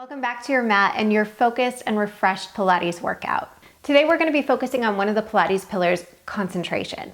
Welcome back to your mat and your focused and refreshed Pilates workout. Today we're going to be focusing on one of the Pilates pillars, concentration.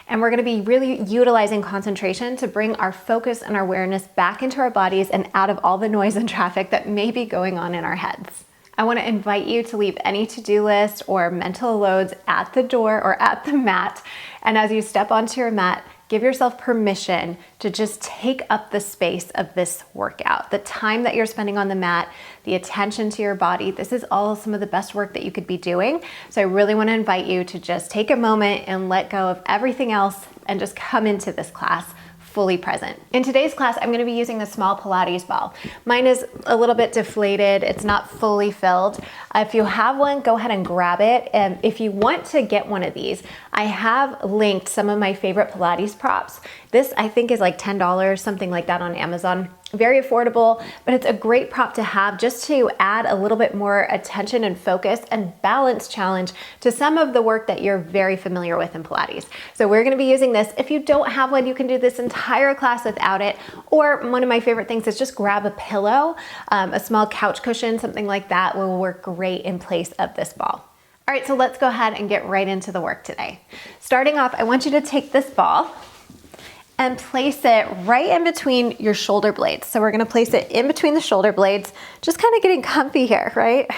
And we're going to be really utilizing concentration to bring our focus and our awareness back into our bodies and out of all the noise and traffic that may be going on in our heads. I want to invite you to leave any to-do list or mental loads at the door or at the mat. And as you step onto your mat, give yourself permission to just take up the space of this workout. The time that you're spending on the mat, the attention to your body, this is all some of the best work that you could be doing. So I really want to invite you to just take a moment and let go of everything else and just come into this class fully present. In today's class, I'm going to be using a small Pilates ball. Mine is a little bit deflated. It's not fully filled. If you have one, go ahead and grab it. And if you want to get one of these, I have linked some of my favorite Pilates props. This I think is like $10, something like that on Amazon. Very affordable, but it's a great prop to have just to add a little bit more attention and focus and balance challenge to some of the work that you're very familiar with in Pilates. So we're gonna be using this. If you don't have one, you can do this entire class without it. Or one of my favorite things is just grab a pillow, a small couch cushion, something like that will work great in place of this ball. All right, so let's go ahead and get right into the work today. Starting off, I want you to take this ball and place it right in between your shoulder blades. So we're gonna place it in between the shoulder blades, just kind of getting comfy here, right?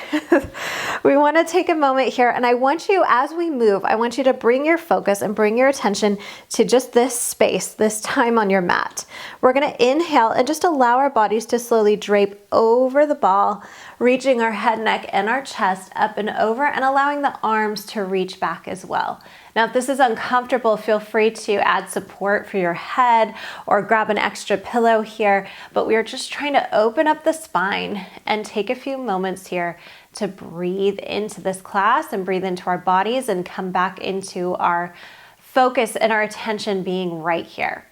We wanna take a moment here, and I want you, as we move, I want you to bring your focus and bring your attention to just this space, this time on your mat. We're gonna inhale and just allow our bodies to slowly drape over the ball, reaching our head, neck, and our chest up and over, and allowing the arms to reach back as well. Now, if this is uncomfortable, feel free to add support for your head or grab an extra pillow here, but we are just trying to open up the spine and take a few moments here to breathe into this class and breathe into our bodies and come back into our focus and our attention being right here.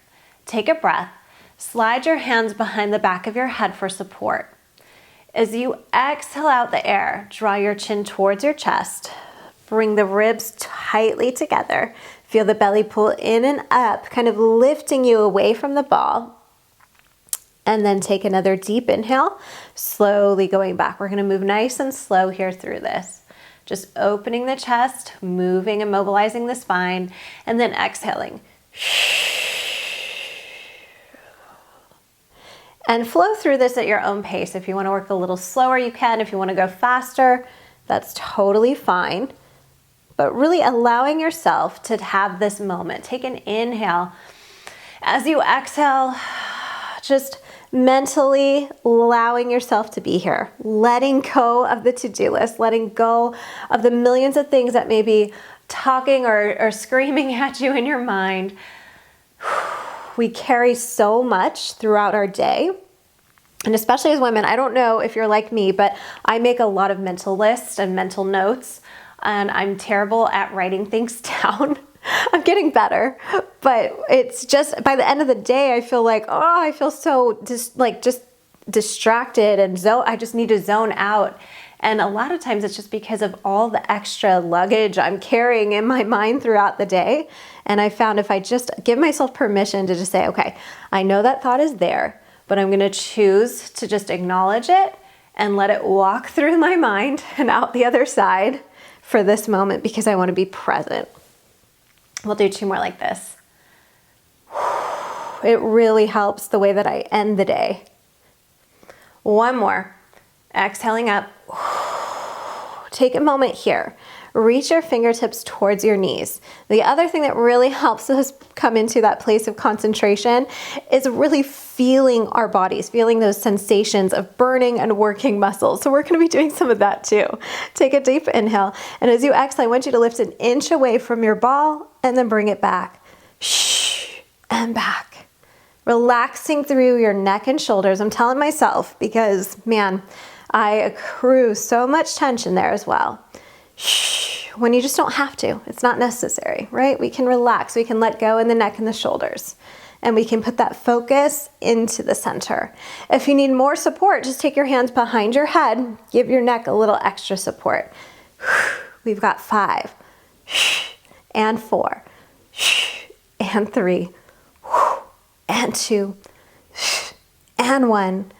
Take a breath, slide your hands behind the back of your head for support. As you exhale out the air, draw your chin towards your chest. Bring the ribs tightly together. Feel the belly pull in and up, kind of lifting you away from the ball. And then take another deep inhale, slowly going back. We're gonna move nice and slow here through this. Just opening the chest, moving and mobilizing the spine, and then exhaling. And flow through this at your own pace. If you wanna work a little slower, you can. If you wanna go faster, that's totally fine. But really allowing yourself to have this moment. Take an inhale. As you exhale, just mentally allowing yourself to be here. Letting go of the to-do list, letting go of the millions of things that may be talking or screaming at you in your mind. We carry so much throughout our day. And especially as women, I don't know if you're like me, but I make a lot of mental lists and mental notes. And I'm terrible at writing things down. I'm getting better, but it's just by the end of the day, I feel like, oh, I feel so just distracted and I just need to zone out. And a lot of times it's just because of all the extra luggage I'm carrying in my mind throughout the day. And I found if I just give myself permission to just say, okay, I know that thought is there, but I'm gonna choose to just acknowledge it and let it walk through my mind and out the other side for this moment because I want to be present. We'll do two more like this. It really helps the way that I end the day. One more. Exhaling up. Take a moment here. Reach your fingertips towards your knees. The other thing that really helps us come into that place of concentration is really feeling our bodies, feeling those sensations of burning and working muscles. So we're going to be doing some of that too. Take a deep inhale. And as you exhale, I want you to lift an inch away from your ball and then bring it back. And back. Relaxing through your neck and shoulders. I'm telling myself because, man, I accrue so much tension there as well. When you just don't have to. It's not necessary, right? We can relax. We can let go in the neck and the shoulders. And we can put that focus into the center. If you need more support, just take your hands behind your head. Give your neck a little extra support. We've got 5 and 4 and 3 and 2 and 1.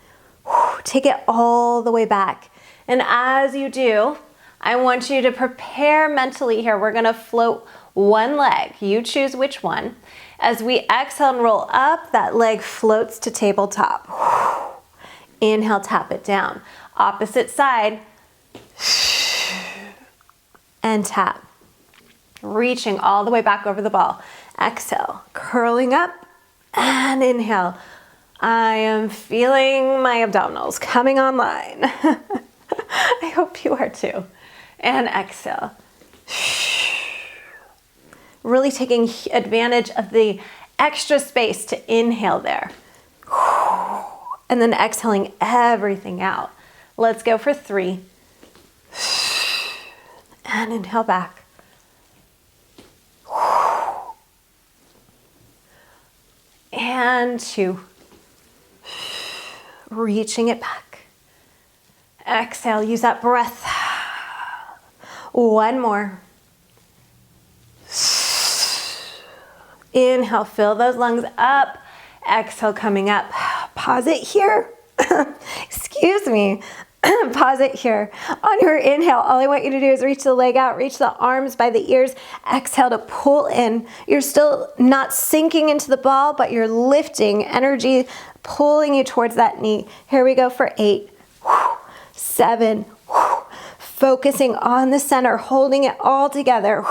Take it all the way back. And as you do, I want you to prepare mentally here. We're gonna float one leg. You choose which one. As we exhale and roll up, that leg floats to tabletop. Inhale, tap it down. Opposite side. And tap. Reaching all the way back over the ball. Exhale, curling up and inhale. I am feeling my abdominals coming online. I hope you are too. And exhale. Really taking advantage of the extra space to inhale there. And then exhaling everything out. Let's go for 3. And inhale back. And 2. Reaching it back. Exhale, use that breath. 1 more. Inhale, fill those lungs up. Exhale, coming up. Pause it here. Excuse me. Pause it here. On your inhale, all I want you to do is reach the leg out, reach the arms by the ears. Exhale to pull in. You're still not sinking into the ball, but you're lifting energy, pulling you towards that knee. Here we go for 8, 7, focusing on the center, holding it all together.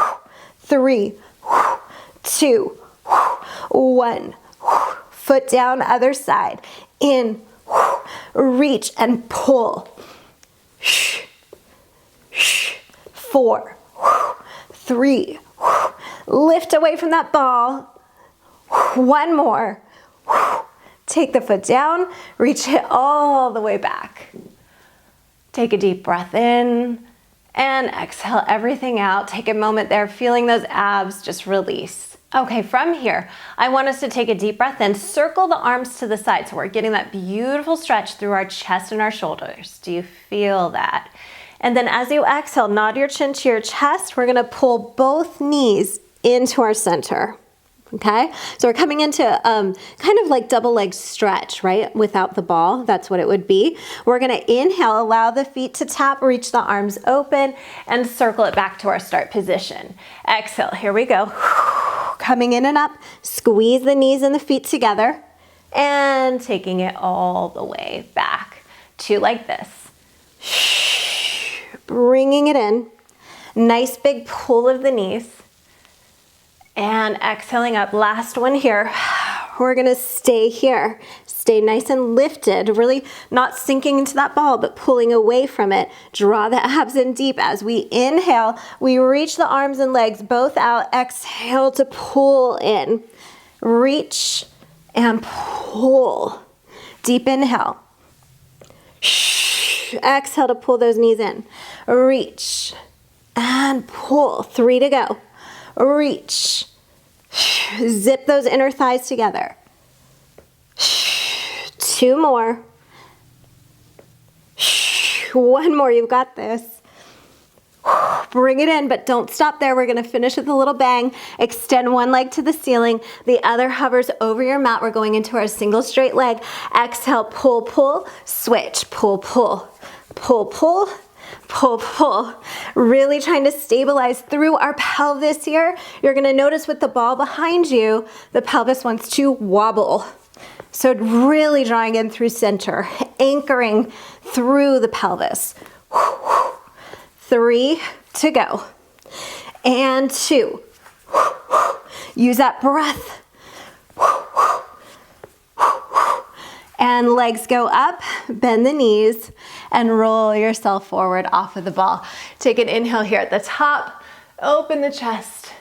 3, 2, 1. Foot down, other side. In, reach and pull. 4, 3, lift away from that ball. 1 more. Take the foot down, reach it all the way back. Take a deep breath in and exhale everything out. Take a moment there, feeling those abs just release. Okay, from here, I want us to take a deep breath in, circle the arms to the side so we're getting that beautiful stretch through our chest and our shoulders. Do you feel that? And then as you exhale, nod your chin to your chest. We're gonna pull both knees into our center. Okay, so we're coming into kind of like double leg stretch, right? Without the ball, that's what it would be. We're gonna inhale, allow the feet to tap, reach the arms open, and circle it back to our start position. Exhale, here we go. Coming in and up, squeeze the knees and the feet together, and taking it all the way back to like this. Bringing it in, nice big pull of the knees. And exhaling up, last one here. We're gonna stay here. Stay nice and lifted, really not sinking into that ball, but pulling away from it. Draw the abs in deep. As we inhale, we reach the arms and legs both out. Exhale to pull in. Reach and pull. Deep inhale. Exhale to pull those knees in. Reach and pull. 3 to go. Reach. Zip those inner thighs together. 2 more. 1 more, you've got this. Bring it in, but don't stop there. We're gonna finish with a little bang. Extend one leg to the ceiling. The other hovers over your mat. We're going into our single straight leg. Exhale, pull, pull, switch, pull, pull, pull, pull, pull, pull. Really trying to stabilize through our pelvis here. You're gonna notice with the ball behind you, the pelvis wants to wobble. So really drawing in through center, anchoring through the pelvis. 3 to go. And 2. Use that breath. And legs go up, bend the knees, and roll yourself forward off of the ball. Take an inhale here at the top, open the chest.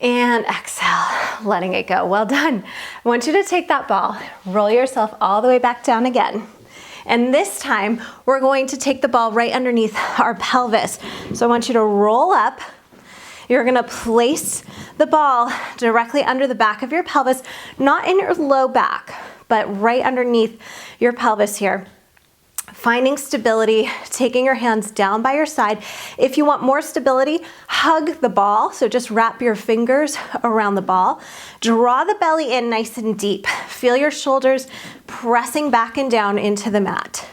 And exhale, letting it go. Well done. I want you to take that ball, roll yourself all the way back down again. And this time, we're going to take the ball right underneath our pelvis. So I want you to roll up. You're gonna place the ball directly under the back of your pelvis, not in your low back, but right underneath your pelvis here. Finding stability, taking your hands down by your side. If you want more stability, hug the ball. So just wrap your fingers around the ball. Draw the belly in nice and deep. Feel your shoulders pressing back and down into the mat.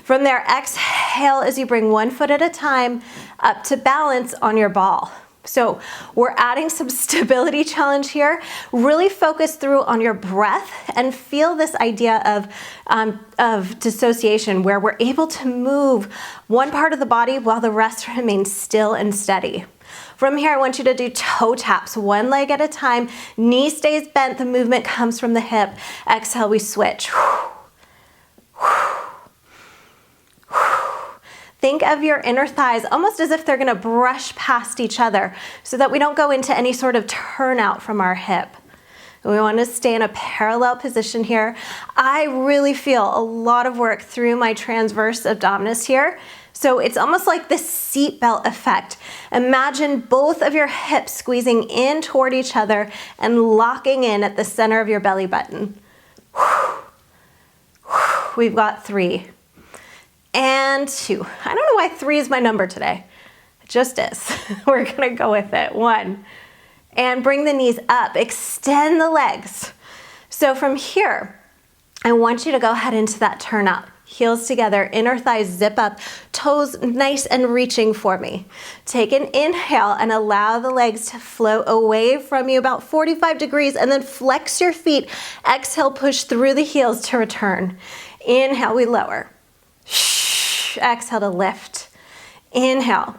From there, exhale as you bring one foot at a time up to balance on your ball. So we're adding some stability challenge here. Really focus through on your breath and feel this idea of dissociation where we're able to move one part of the body while the rest remains still and steady. From here, I want you to do toe taps, one leg at a time. Knee stays bent, the movement comes from the hip. Exhale, we switch. Think of your inner thighs almost as if they're gonna brush past each other so that we don't go into any sort of turnout from our hip. We wanna stay in a parallel position here. I really feel a lot of work through my transverse abdominis here. So it's almost like this seatbelt effect. Imagine both of your hips squeezing in toward each other and locking in at the center of your belly button. We've got 3. And 2. I don't know why 3 is my number today. It just is. We're gonna go with it. 1. And bring the knees up. Extend the legs. So from here, I want you to go ahead into that turnout. Heels together, inner thighs zip up, toes nice and reaching for me. Take an inhale and allow the legs to float away from you about 45 degrees and then flex your feet. Exhale, push through the heels to return. Inhale, we lower. Exhale to lift. Inhale.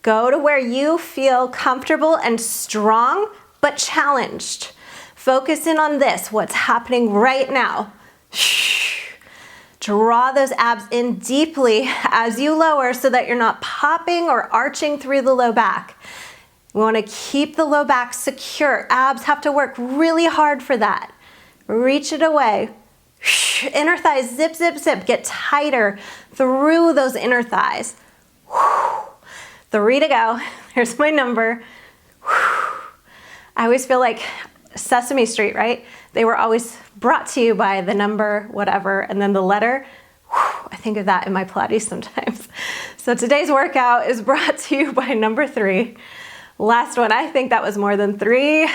Go to where you feel comfortable and strong, but challenged. Focus in on this, what's happening right now. Draw those abs in deeply as you lower so that you're not popping or arching through the low back. We want to keep the low back secure. Abs have to work really hard for that. Reach it away. Inner thighs, zip, zip, zip. Get tighter through those inner thighs. 3 to go. Here's my number. I always feel like Sesame Street, right? They were always brought to you by the number, whatever, and then the letter. I think of that in my Pilates sometimes. So today's workout is brought to you by number 3. Last one, I think that was more than 3.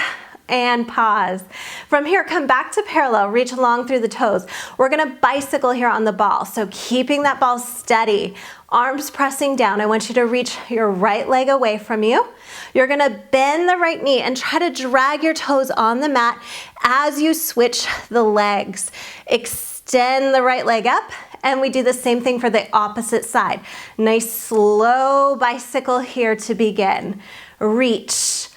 And pause. From here, come back to parallel, reach long through the toes. We're gonna bicycle here on the ball. So keeping that ball steady, arms pressing down. I want you to reach your right leg away from you. You're gonna bend the right knee and try to drag your toes on the mat as you switch the legs. Extend the right leg up, and we do the same thing for the opposite side. Nice slow bicycle here to begin. Reach.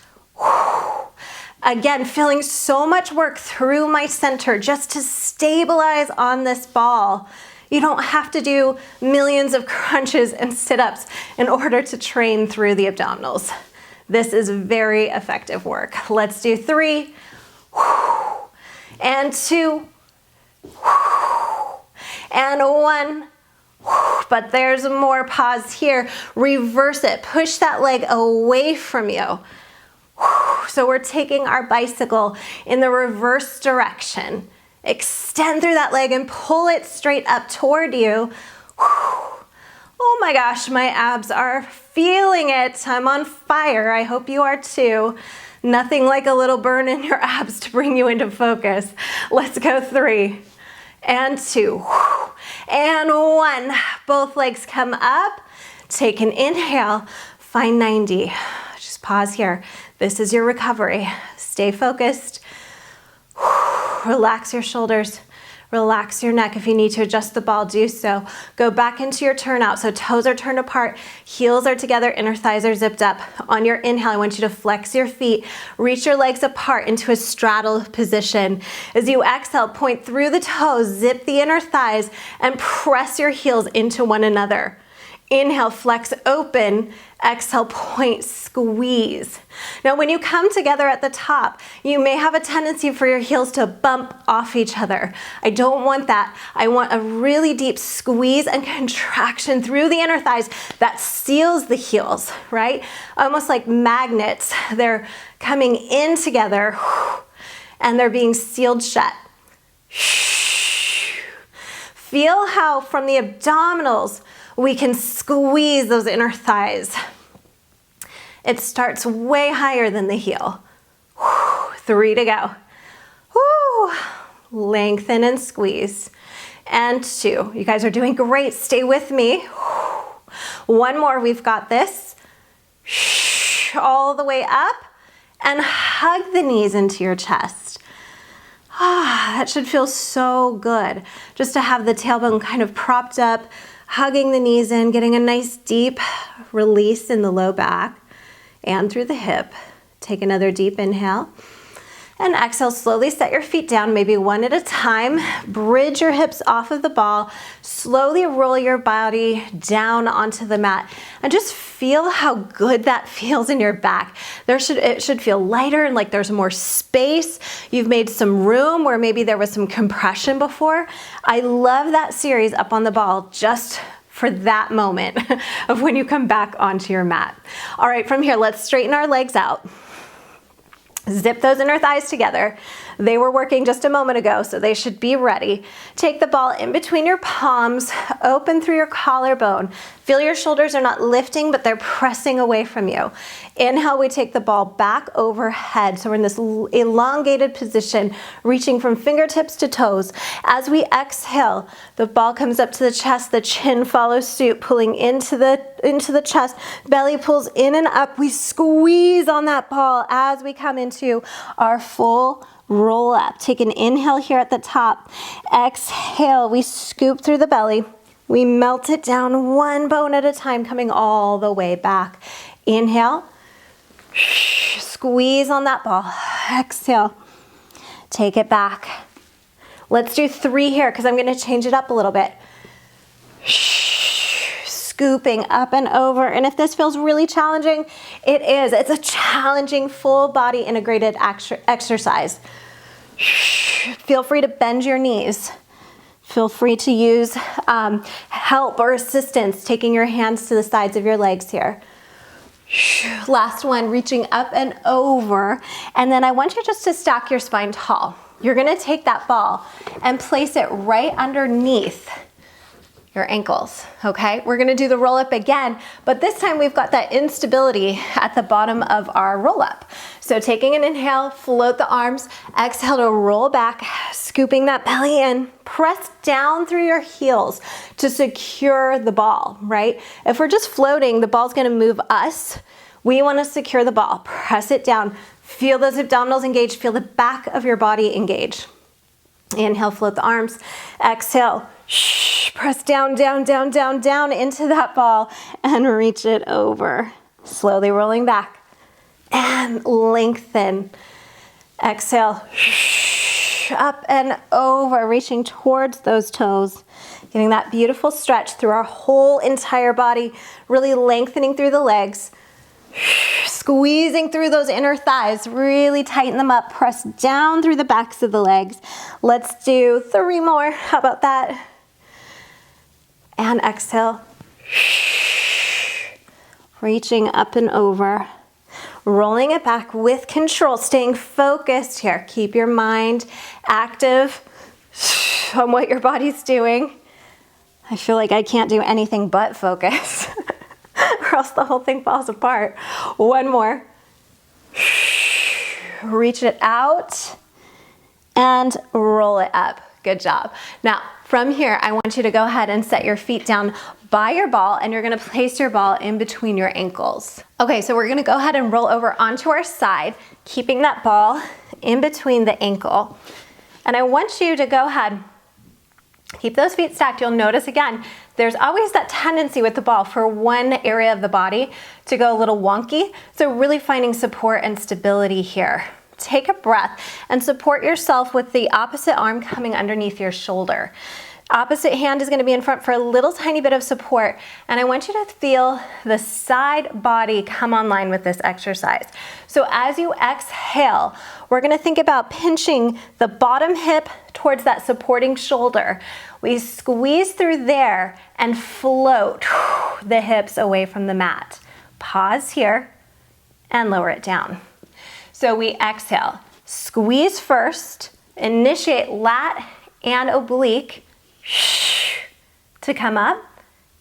Again, feeling so much work through my center just to stabilize on this ball. You don't have to do millions of crunches and sit-ups in order to train through the abdominals. This is very effective work. Let's do 3, and 2, and 1. But there's more. Pause here. Reverse it. Push that leg away from you. So we're taking our bicycle in the reverse direction. Extend through that leg and pull it straight up toward you. Oh my gosh, my abs are feeling it. I'm on fire. I hope you are too. Nothing like a little burn in your abs to bring you into focus. Let's go 3, and 2, and 1. Both legs come up. Take an inhale. Find 90. Just pause here. This is your recovery. Stay focused. Relax your shoulders. Relax your neck. If you need to adjust the ball, do so. Go back into your turnout. So toes are turned apart, heels are together, inner thighs are zipped up. On your inhale, I want you to flex your feet, reach your legs apart into a straddle position. As you exhale, point through the toes, zip the inner thighs, and press your heels into one another. Inhale, flex open. Exhale, point, squeeze. Now, when you come together at the top, you may have a tendency for your heels to bump off each other. I don't want that. I want a really deep squeeze and contraction through the inner thighs that seals the heels, right? Almost like magnets. They're coming in together and they're being sealed shut. feel how from the abdominals, we can squeeze those inner thighs. It starts way higher than the heel. 3 to go. Woo. Lengthen and squeeze. And 2. You guys are doing great. Stay with me. 1 more. We've got this. All the way up. And hug the knees into your chest. That should feel so good. Just to have the tailbone kind of propped up, hugging the knees in, getting a nice deep release in the low back and through the hip. Take another deep inhale. And exhale, slowly set your feet down, maybe one at a time. Bridge your hips off of the ball. Slowly roll your body down onto the mat. And just feel how good that feels in your back. It should feel lighter and like there's more space. You've made some room where maybe there was some compression before. I love that series up on the ball just for that moment of when you come back onto your mat. All right, from here, let's straighten our legs out. Zip those inner thighs together. They were working just a moment ago, so they should be ready. Take the ball in between your palms, open through your collarbone. Feel your shoulders are not lifting, but they're pressing away from you. Inhale, we take the ball back overhead. So we're in this elongated position, reaching from fingertips to toes. As we exhale, the ball comes up to the chest, the chin follows suit, pulling into the chest, belly pulls in and up. We squeeze on that ball as we come into our full roll up. Take an inhale here at the top. Exhale, we scoop through the belly. We melt it down 1 bone at a time, coming all the way back. Inhale, squeeze on that ball. Exhale, take it back. Let's do 3 here because I'm going to change it up a little bit. Scooping up and over. And if this feels really challenging, it is. It's a challenging full body integrated exercise. Feel free to bend your knees. Feel free to use help or assistance, taking your hands to the sides of your legs here. Last one, reaching up and over. And then I want you just to stack your spine tall. You're gonna take that ball and place it right underneath your ankles, okay? We're gonna do the roll up again, but this time we've got that instability at the bottom of our roll up. So taking an inhale, float the arms, exhale to roll back, scooping that belly in, press down through your heels to secure the ball, right? If we're just floating, the ball's gonna move us. We wanna secure the ball, press it down, feel those abdominals engage, feel the back of your body engage. Inhale, float the arms, exhale, press down, down, down, down, down into that ball and reach it over. Slowly rolling back and lengthen. Exhale, up and over, reaching towards those toes. Getting that beautiful stretch through our whole entire body, really lengthening through the legs. Squeezing through those inner thighs, really tighten them up, press down through the backs of the legs. Let's do 3 more, how about that? And exhale. Reaching up and over. Rolling it back with control, staying focused here. Keep your mind active on what your body's doing. I feel like I can't do anything but focus or else the whole thing falls apart. 1 more. Reach it out and roll it up. Good job. Now, from here, I want you to go ahead and set your feet down by your ball, and you're gonna place your ball in between your ankles. Okay, so we're gonna go ahead and roll over onto our side, keeping that ball in between the ankle. And I want you to go ahead, keep those feet stacked. You'll notice again, there's always that tendency with the ball for one area of the body to go a little wonky. So really finding support and stability here. Take a breath and support yourself with the opposite arm coming underneath your shoulder. Opposite hand is going to be in front for a little tiny bit of support, and I want you to feel the side body come online with this exercise. So as you exhale, we're going to think about pinching the bottom hip towards that supporting shoulder. We squeeze through there and float the hips away from the mat. Pause here and lower it down. So we exhale, squeeze first, initiate lat and oblique. to come up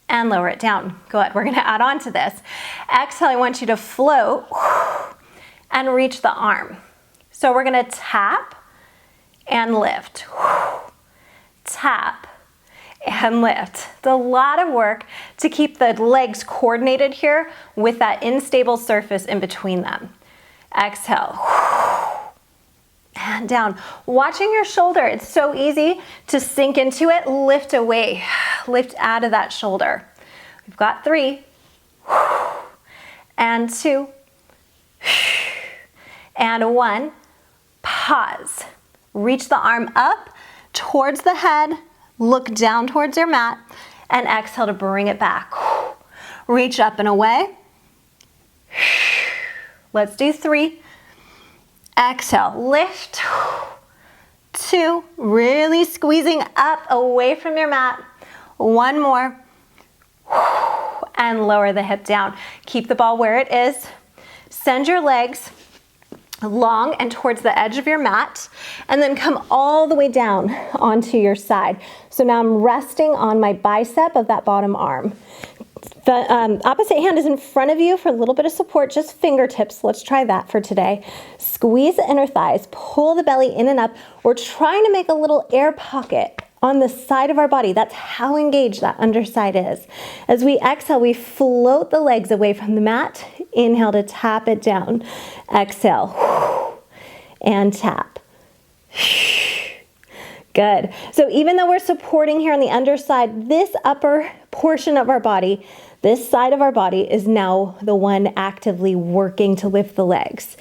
and lower it down. Good, we're gonna add on to this. Exhale, I want you to float and reach the arm. So we're gonna tap and lift. Tap and lift. It's a lot of work to keep the legs coordinated here with that unstable surface in between them. Exhale. And down. Watching your shoulder, it's so easy to sink into it. Lift away. Lift out of that shoulder. We've got 3 and 2 and 1. Pause. Reach the arm up towards the head. Look down towards your mat and exhale to bring it back. Reach up and away. Let's do 3. Exhale, lift. 2, really squeezing up away from your mat. 1 more. And lower the hip down. Keep the ball where it is. Send your legs long and towards the edge of your mat, and then come all the way down onto your side. So now I'm resting on my bicep of that bottom arm. The opposite hand is in front of you for a little bit of support, just fingertips. Let's try that for today. Squeeze the inner thighs, pull the belly in and up. We're trying to make a little air pocket on the side of our body. That's how engaged that underside is. As we exhale, we float the legs away from the mat. Inhale to tap it down. Exhale and tap. Good. So even though we're supporting here on the underside, this upper portion of our body, this side of our body is now the one actively working to lift the legs.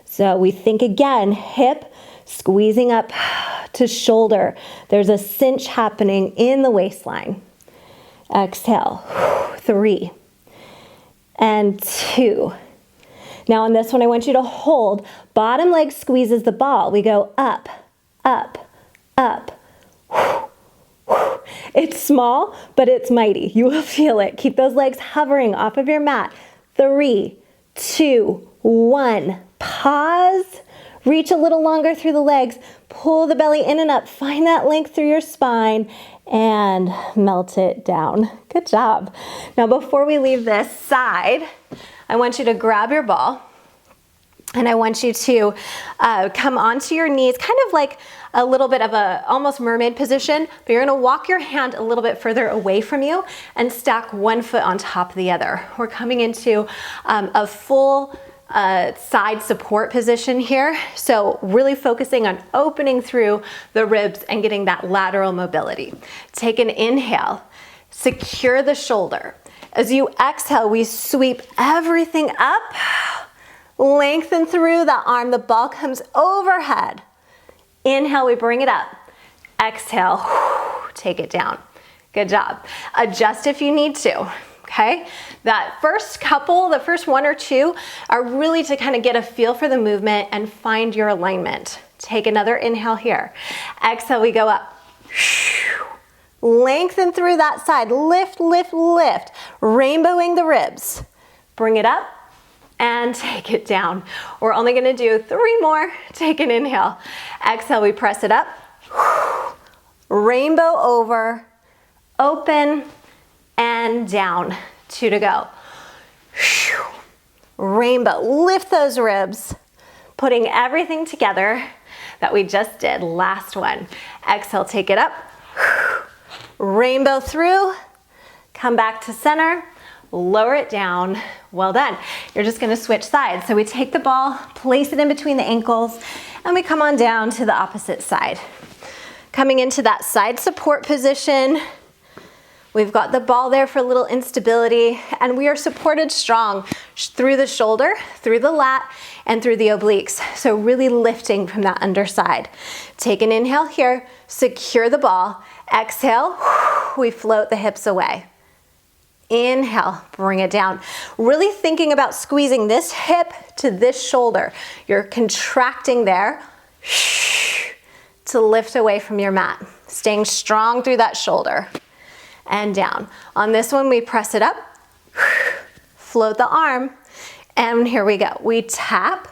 So we think again, hip squeezing up to shoulder. There's a cinch happening in the waistline. Exhale, 3 and 2. Now on this one, I want you to hold. Bottom leg squeezes the ball. We go up, up, up. It's small, but it's mighty. You will feel it. Keep those legs hovering off of your mat. 3, 2, 1. Pause. Reach a little longer through the legs. Pull the belly in and up. Find that length through your spine and melt it down. Good job. Now before we leave this side, I want you to grab your ball and I want you to come onto your knees, kind of like a little bit of a almost mermaid position, but you're gonna walk your hand a little bit further away from you and stack one foot on top of the other. We're coming into a full side support position here. So really focusing on opening through the ribs and getting that lateral mobility. Take an inhale, secure the shoulder. As you exhale, we sweep everything up, lengthen through the arm, the ball comes overhead. Inhale, we bring it up. Exhale, take it down. Good job. Adjust if you need to. Okay, that first couple, the first 1 or 2 are really to kind of get a feel for the movement and find your alignment. Take another inhale here. Exhale, we go up. Lengthen through that side. Lift, lift, lift. Rainbowing the ribs. Bring it up and take it down. We're only going to do 3 more. Take an inhale. Exhale, we press it up. Rainbow over. Open. And down. 2 to go. Rainbow. Lift those ribs. Putting everything together that we just did. Last one. Exhale, take it up. Rainbow through. Come back to center. Lower it down. Well done. You're just going to switch sides. So we take the ball, place it in between the ankles, and we come on down to the opposite side. Coming into that side support position. We've got the ball there for a little instability, and we are supported strong through the shoulder, through the lat, and through the obliques. So really lifting from that underside. Take an inhale here, secure the ball. Exhale, we float the hips away. Inhale, bring it down. Really thinking about squeezing this hip to this shoulder. You're contracting there to lift away from your mat. Staying strong through that shoulder. And down. On this one, we press it up, float the arm, and here we go. We tap,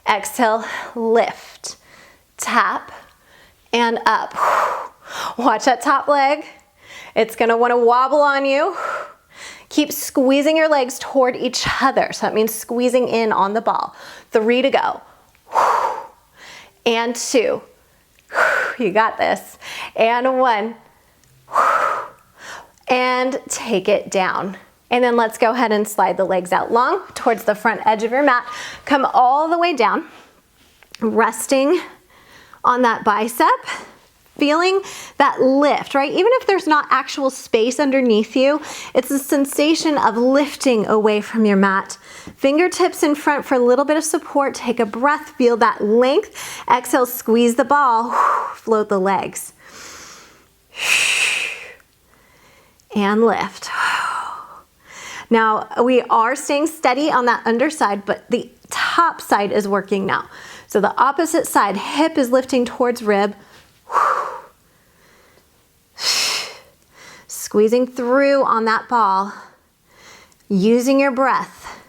exhale, lift, tap, and up. Watch that top leg. It's gonna wanna wobble on you. Keep squeezing your legs toward each other. So that means squeezing in on the ball. 3 to go. And 2. You got this. And 1. And take it down. And then let's go ahead and slide the legs out long towards the front edge of your mat. Come all the way down, resting on that bicep, feeling that lift, right? Even if there's not actual space underneath you, it's the sensation of lifting away from your mat. Fingertips in front for a little bit of support. Take a breath, feel that length. Exhale, squeeze the ball, float the legs. And lift. Now, we are staying steady on that underside, but the top side is working now. So the opposite side, hip is lifting towards rib. Squeezing through on that ball, using your breath.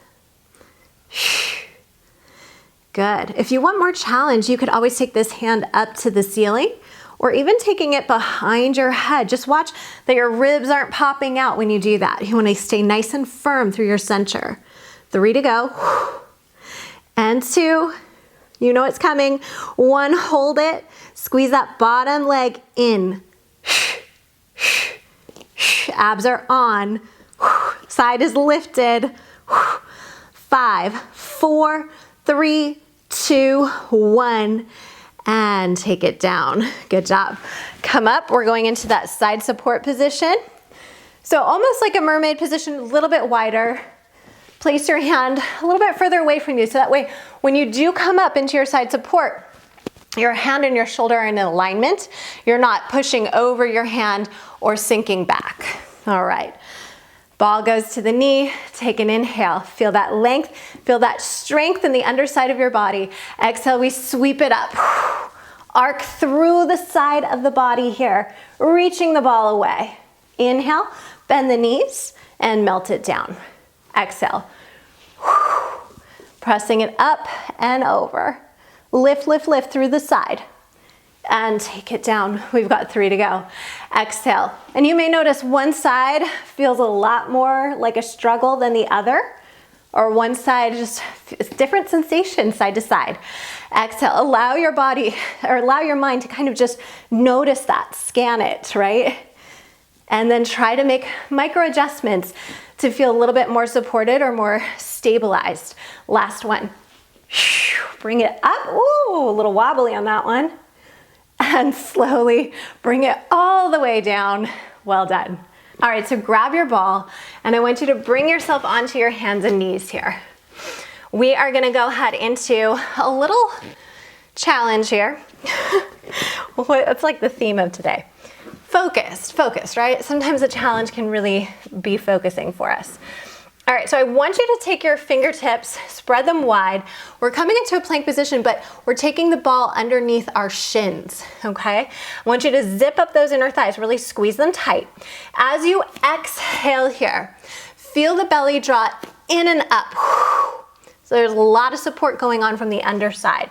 Good. If you want more challenge, you could always take this hand up to the ceiling or even taking it behind your head. Just watch that your ribs aren't popping out when you do that. You want to stay nice and firm through your center. 3 to go. And 2. You know it's coming. 1, hold it. Squeeze that bottom leg in. Abs are on. Side is lifted. 5, 4, 3, 2, 1. And take it down. Good job. Come up. We're going into that side support position. So almost like a mermaid position, a little bit wider. Place your hand a little bit further away from you. So that way, when you do come up into your side support, your hand and your shoulder are in alignment. You're not pushing over your hand or sinking back. All right. Ball goes to the knee, take an inhale. Feel that length, feel that strength in the underside of your body. Exhale, we sweep it up. Arc through the side of the body here, reaching the ball away. Inhale, bend the knees and melt it down. Exhale. Pressing it up and over. Lift, lift, lift through the side. And take it down. We've got 3 to go. Exhale. And you may notice one side feels a lot more like a struggle than the other, or one side just different sensation side to side. Exhale. Allow your body, or allow your mind to kind of just notice that, scan it, right? And then try to make micro adjustments to feel a little bit more supported or more stabilized. Last one. Bring it up. Ooh, a little wobbly on that one. And slowly bring it all the way down. Well done. All right, so grab your ball and I want you to bring yourself onto your hands and knees here. We are gonna go ahead into a little challenge here. It's like the theme of today. Focused, right? Sometimes a challenge can really be focusing for us. All right, so I want you to take your fingertips, spread them wide. We're coming into a plank position, but we're taking the ball underneath our shins, okay? I want you to zip up those inner thighs, really squeeze them tight. As you exhale here, feel the belly draw in and up. So there's a lot of support going on from the underside.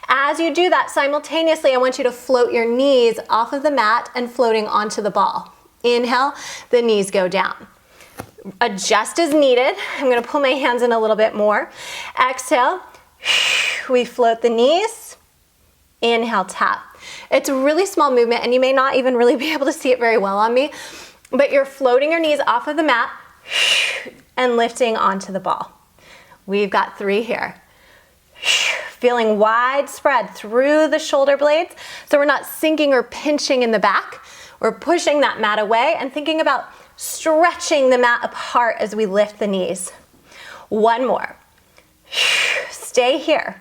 As you do that, simultaneously, I want you to float your knees off of the mat and floating onto the ball. Inhale, the knees go down. Adjust as needed. I'm gonna pull my hands in a little bit more. Exhale, we float the knees. Inhale, tap. It's a really small movement and you may not even really be able to see it very well on me, but you're floating your knees off of the mat and lifting onto the ball. We've got 3 here. Feeling widespread through the shoulder blades, so we're not sinking or pinching in the back. We're pushing that mat away and thinking about stretching the mat apart as we lift the knees. 1 more. Stay here.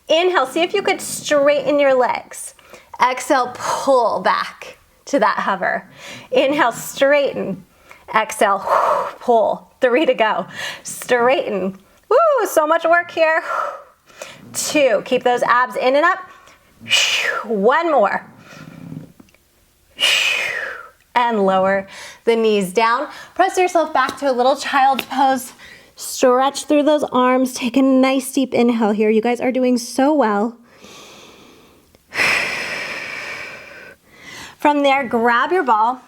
Inhale, see if you could straighten your legs. Exhale, pull back to that hover. Inhale, straighten. Exhale, pull. 3 to go. Straighten. Woo, so much work here. 2, keep those abs in and up. 1 more. And lower the knees down. Press yourself back to a little child's pose. Stretch through those arms. Take a nice deep inhale here. You guys are doing so well. From there, grab your ball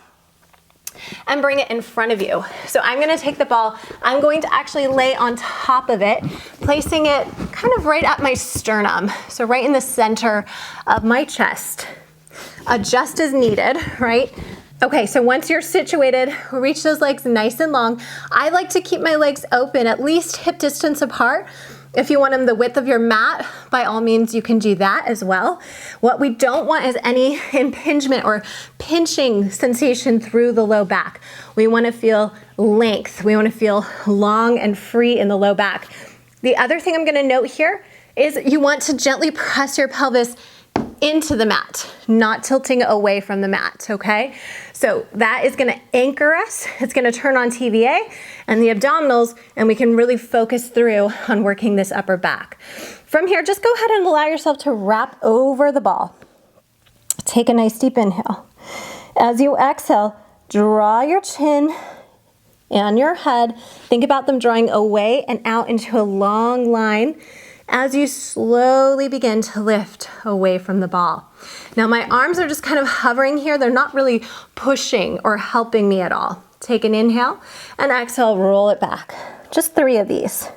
and bring it in front of you. So I'm gonna take the ball, I'm going to actually lay on top of it, placing it kind of right at my sternum, so right in the center of my chest. Adjust as needed, right? Okay, so once you're situated, reach those legs nice and long. I like to keep my legs open, at least hip distance apart. If you want them the width of your mat, by all means, you can do that as well. What we don't want is any impingement or pinching sensation through the low back. We want to feel length. We want to feel long and free in the low back. The other thing I'm going to note here is you want to gently press your pelvis into the mat, not tilting away from the mat, okay? So that is gonna anchor us, it's gonna turn on TVA and the abdominals, and we can really focus through on working this upper back. From here, just go ahead and allow yourself to wrap over the ball. Take a nice deep inhale. As you exhale, draw your chin and your head. Think about them drawing away and out into a long line as you slowly begin to lift away from the ball. Now my arms are just kind of hovering here. They're not really pushing or helping me at all. Take an inhale and exhale, roll it back. Just 3 of these.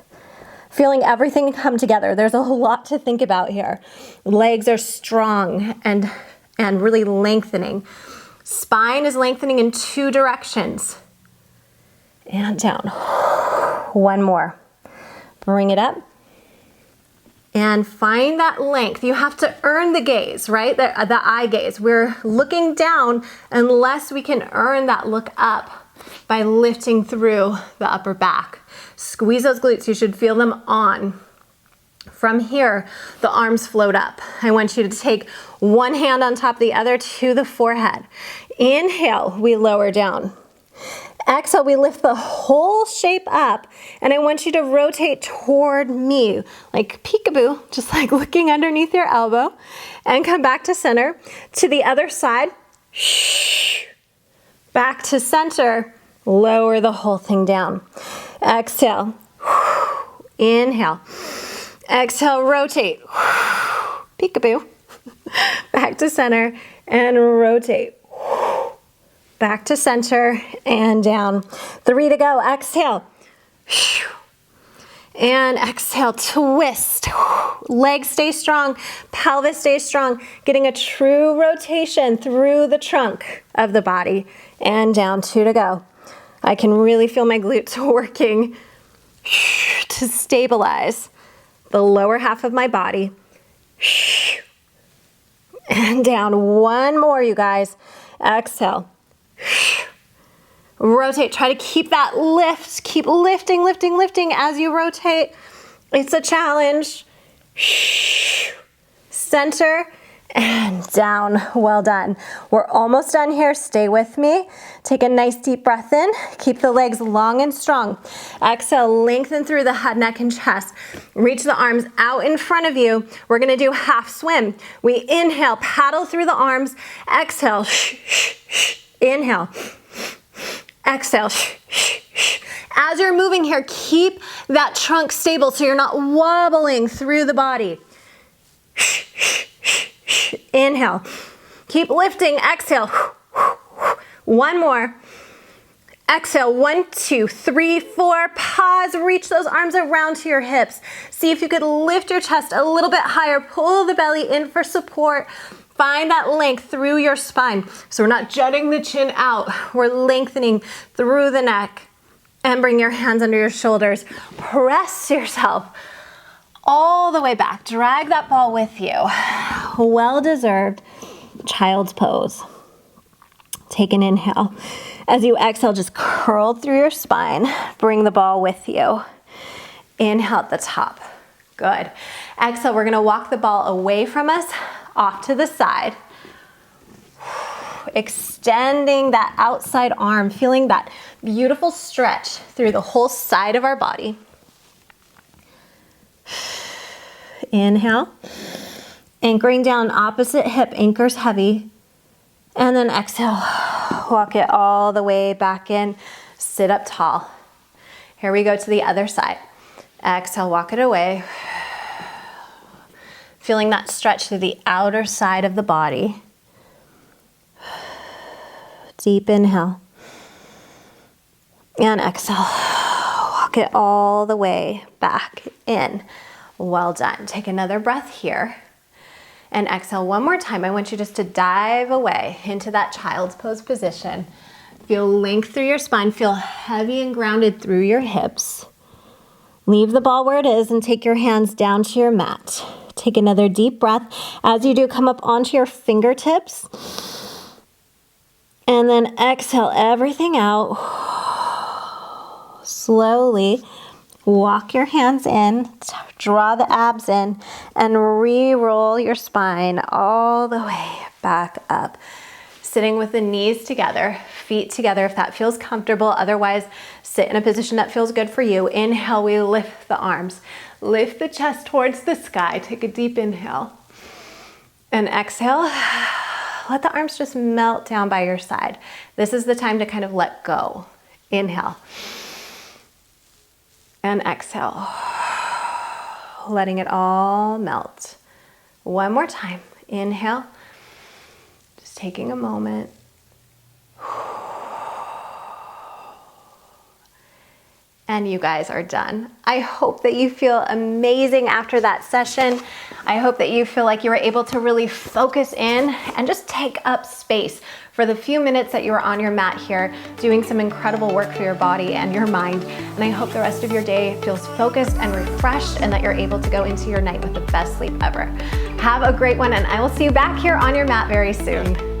Feeling everything come together. There's a lot to think about here. Legs are strong and really lengthening. Spine is lengthening in 2 directions. And down. 1 more. Bring it up. And find that length. You have to earn the gaze, right? The eye gaze. We're looking down unless we can earn that look up by lifting through the upper back. Squeeze those glutes. You should feel them on. From here, the arms float up. I want you to take one hand on top of the other to the forehead. Inhale, we lower down. Exhale, we lift the whole shape up, and I want you to rotate toward me, like peekaboo, just like looking underneath your elbow, and come back to center. To the other side, back to center, lower the whole thing down. Exhale, inhale. Exhale, rotate, peekaboo, back to center, and rotate. Back to center and down. 3 to go. Exhale. And exhale, twist. Legs stay strong, pelvis stays strong. Getting a true rotation through the trunk of the body. And down, 2 to go. I can really feel my glutes working to stabilize the lower half of my body. And down. 1 more, you guys. Exhale. Rotate, try to keep that lift. Keep lifting, lifting, lifting as you rotate. It's a challenge. Center and down. Well done. We're almost done here. Stay with me. Take a nice deep breath in. Keep the legs long and strong. Exhale, lengthen through the head, neck, and chest. Reach the arms out in front of you. We're gonna do half swim. We inhale, paddle through the arms. Exhale, inhale, exhale. As you're moving here, keep that trunk stable so you're not wobbling through the body. Inhale, keep lifting, exhale. 1 more. Exhale, 1, 2, 3, 4, pause, reach those arms around to your hips. See if you could lift your chest a little bit higher, pull the belly in for support. Find that length through your spine. So we're not jutting the chin out, we're lengthening through the neck. And bring your hands under your shoulders. Press yourself all the way back. Drag that ball with you. Well-deserved child's pose. Take an inhale. As you exhale, just curl through your spine. Bring the ball with you. Inhale at the top. Good. Exhale, we're gonna walk the ball away from us, off to the side. Extending that outside arm, feeling that beautiful stretch through the whole side of our body. Inhale. Anchoring down, opposite hip anchors heavy. And then exhale, walk it all the way back in. Sit up tall. Here we go to the other side. Exhale, walk it away. Feeling that stretch through the outer side of the body. Deep inhale. And exhale. Walk it all the way back in. Well done. Take another breath here. And exhale one more time. I want you just to dive away into that child's pose position. Feel length through your spine. Feel heavy and grounded through your hips. Leave the ball where it is and take your hands down to your mat. Take another deep breath. As you do, come up onto your fingertips. And then exhale everything out. Slowly walk your hands in, draw the abs in, and re-roll your spine all the way back up. Sitting with the knees together, feet together if that feels comfortable. Otherwise, sit in a position that feels good for you. Inhale, we lift the arms. Lift the chest towards the sky. Take a deep inhale. And exhale. Let the arms just melt down by your side. This is the time to kind of let go. Inhale. And exhale. Letting it all melt. One more time. Inhale. Just taking a moment. And you guys are done. I hope that you feel amazing after that session. I hope that you feel like you were able to really focus in and just take up space for the few minutes that you were on your mat here, doing some incredible work for your body and your mind. And I hope the rest of your day feels focused and refreshed and that you're able to go into your night with the best sleep ever. Have a great one, and I will see you back here on your mat very soon.